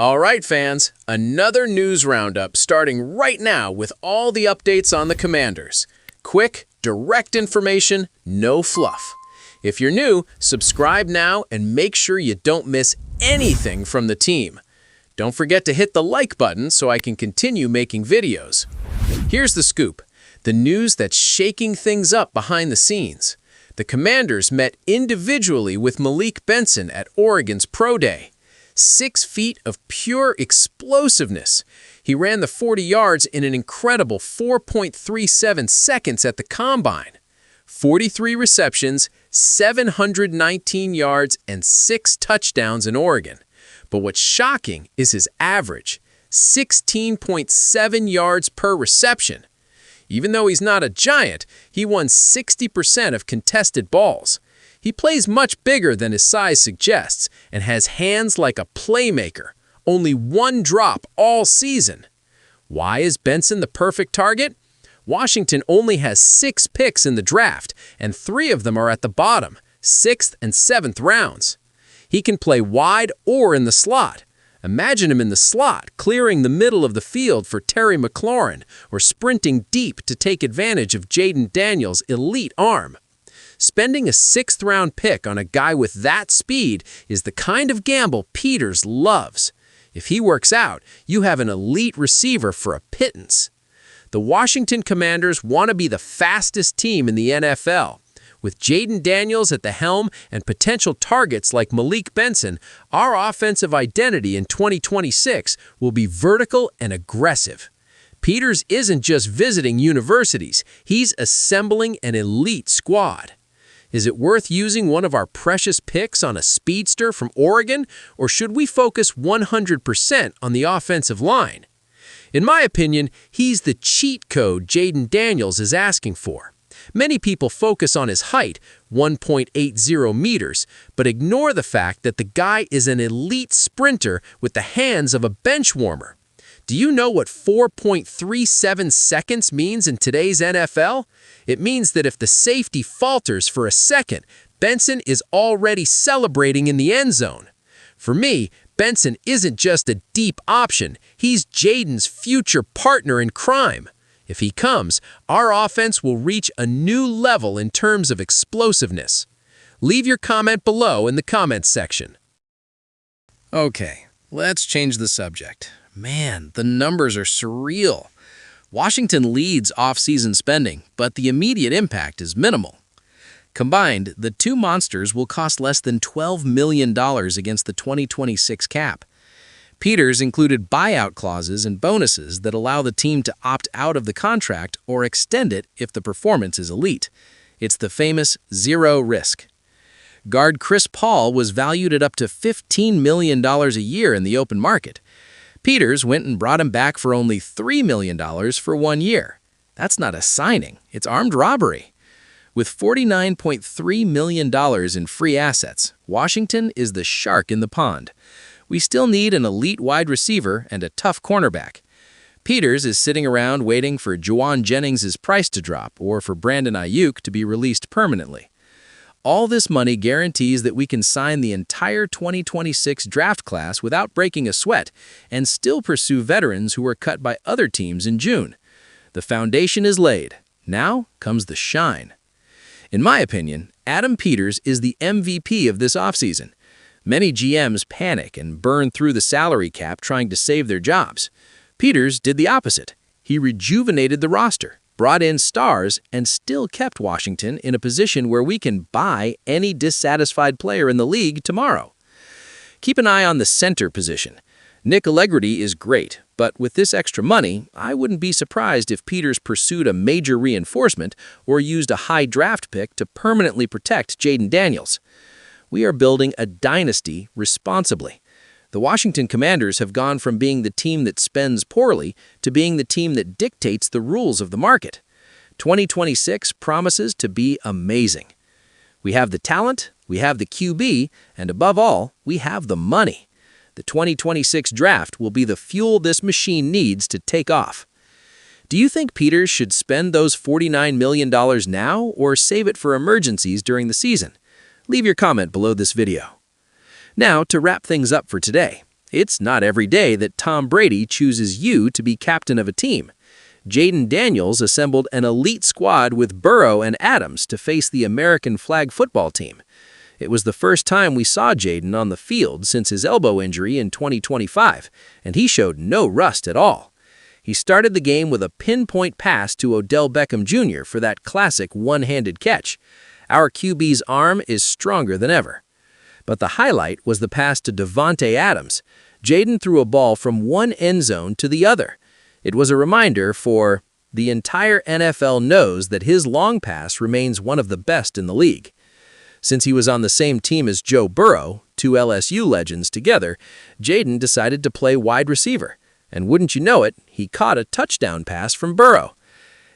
All right, fans, another news roundup starting right now with all the updates on the Commanders. Quick, direct information, no fluff. If you're new, subscribe now and make sure you don't miss anything from the team. Don't forget to hit the like button so I can continue making videos. Here's the scoop, the news that's shaking things up behind the scenes. The Commanders met individually with Malik Benson at Oregon's Pro Day. 6 feet of pure explosiveness. He ran the 40 yards in an incredible 4.37 seconds at the Combine. 43 receptions, 719 yards, and 6 touchdowns in Oregon. But what's shocking is his average, 16.7 yards per reception. Even though he's not a giant, he won 60% of contested balls. He plays much bigger than his size suggests and has hands like a playmaker, only 1 drop all season. Why is Benson the perfect target? Washington only has 6 picks in the draft, and 3 of them are at the bottom, 6th and 7th rounds. He can play wide or in the slot. Imagine him in the slot, clearing the middle of the field for Terry McLaurin, or sprinting deep to take advantage of Jaden Daniels' elite arm. Spending a 6th-round pick on a guy with that speed is the kind of gamble Peters loves. If he works out, you have an elite receiver for a pittance. The Washington Commanders want to be the fastest team in the NFL. With Jaden Daniels at the helm and potential targets like Malik Benson, our offensive identity in 2026 will be vertical and aggressive. Peters isn't just visiting universities, he's assembling an elite squad. Is it worth using one of our precious picks on a speedster from Oregon, or should we focus 100% on the offensive line? In my opinion, he's the cheat code Jaden Daniels is asking for. Many people focus on his height, 1.80 meters, but ignore the fact that the guy is an elite sprinter with the hands of a bench warmer. Do you know what 4.37 seconds means in today's NFL? It means that if the safety falters for a second, Benson is already celebrating in the end zone. For me, Benson isn't just a deep option, he's Jaden's future partner in crime. If he comes, our offense will reach a new level in terms of explosiveness. Leave your comment below in the comments section. Okay, let's change the subject. Man, the numbers are surreal. Washington leads off-season spending, but the immediate impact is minimal. Combined, the two monsters will cost less than $12 million against the 2026 cap. Peters included buyout clauses and bonuses that allow the team to opt out of the contract or extend it if the performance is elite. It's the famous zero risk. Guard Chris Paul was valued at up to $15 million a year in the open market. Peters went and brought him back for only $3 million for 1 year. That's not a signing, it's armed robbery. With $49.3 million in free assets, Washington is the shark in the pond. We still need an elite wide receiver and a tough cornerback. Peters is sitting around waiting for Juwan Jennings' price to drop or for Brandon Ayuk to be released permanently. All this money guarantees that we can sign the entire 2026 draft class without breaking a sweat and still pursue veterans who were cut by other teams in June. The foundation is laid. Now comes the shine. In my opinion, Adam Peters is the MVP of this offseason. Many GMs panic and burn through the salary cap trying to save their jobs. Peters did the opposite. He rejuvenated the roster, brought in stars, and still kept Washington in a position where we can buy any dissatisfied player in the league tomorrow. Keep an eye on the center position. Nick Allegretti is great, but with this extra money, I wouldn't be surprised if Peters pursued a major reinforcement or used a high draft pick to permanently protect Jaden Daniels. We are building a dynasty responsibly. The Washington Commanders have gone from being the team that spends poorly to being the team that dictates the rules of the market. 2026 promises to be amazing. We have the talent, we have the QB, and above all, we have the money. The 2026 draft will be the fuel this machine needs to take off. Do you think Peters should spend those $49 million now or save it for emergencies during the season? Leave your comment below this video. Now, to wrap things up for today, It's not every day that Tom Brady chooses you to be captain of a team. Jaden Daniels assembled an elite squad with Burrow and Adams to face the American flag football team. It was the first time we saw Jaden on the field since his elbow injury in 2025, and he showed no rust at all. He started the game with a pinpoint pass to Odell Beckham Jr. for that classic one-handed catch. Our QB's arm is stronger than ever. But the highlight was the pass to Davante Adams. Jaden threw a ball from one end zone to the other. It was a reminder for the entire NFL knows that his long pass remains one of the best in the league. Since he was on the same team as Joe Burrow, two LSU legends together, Jaden decided to play wide receiver. And wouldn't you know it, he caught a touchdown pass from Burrow.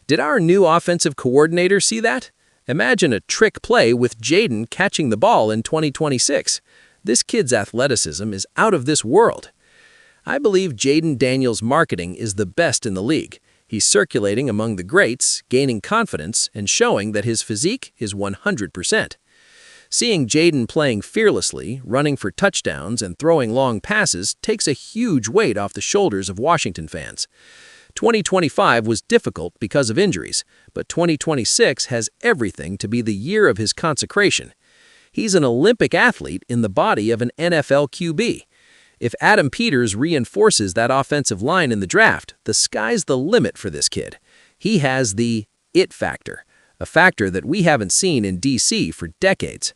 Did our new offensive coordinator see that? Imagine a trick play with Jaden catching the ball in 2026. This kid's athleticism is out of this world. I believe Jaden Daniels' marketing is the best in the league. He's circulating among the greats, gaining confidence, and showing that his physique is 100%. Seeing Jaden playing fearlessly, running for touchdowns, and throwing long passes takes a huge weight off the shoulders of Washington fans. 2025 was difficult because of injuries, but 2026 has everything to be the year of his consecration. He's an Olympic athlete in the body of an NFL QB. If Adam Peters reinforces that offensive line in the draft, the sky's the limit for this kid. He has the it factor, a factor that we haven't seen in DC for decades.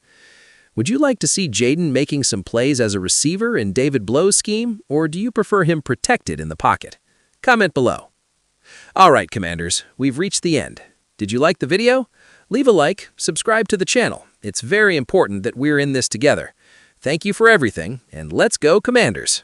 Would you like to see Jaden making some plays as a receiver in David Blow's scheme, or do you prefer him protected in the pocket? Comment below. All right, Commanders, we've reached the end. Did you like the video? Leave a like, subscribe to the channel. It's very important that we're in this together. Thank you for everything, and let's go, Commanders!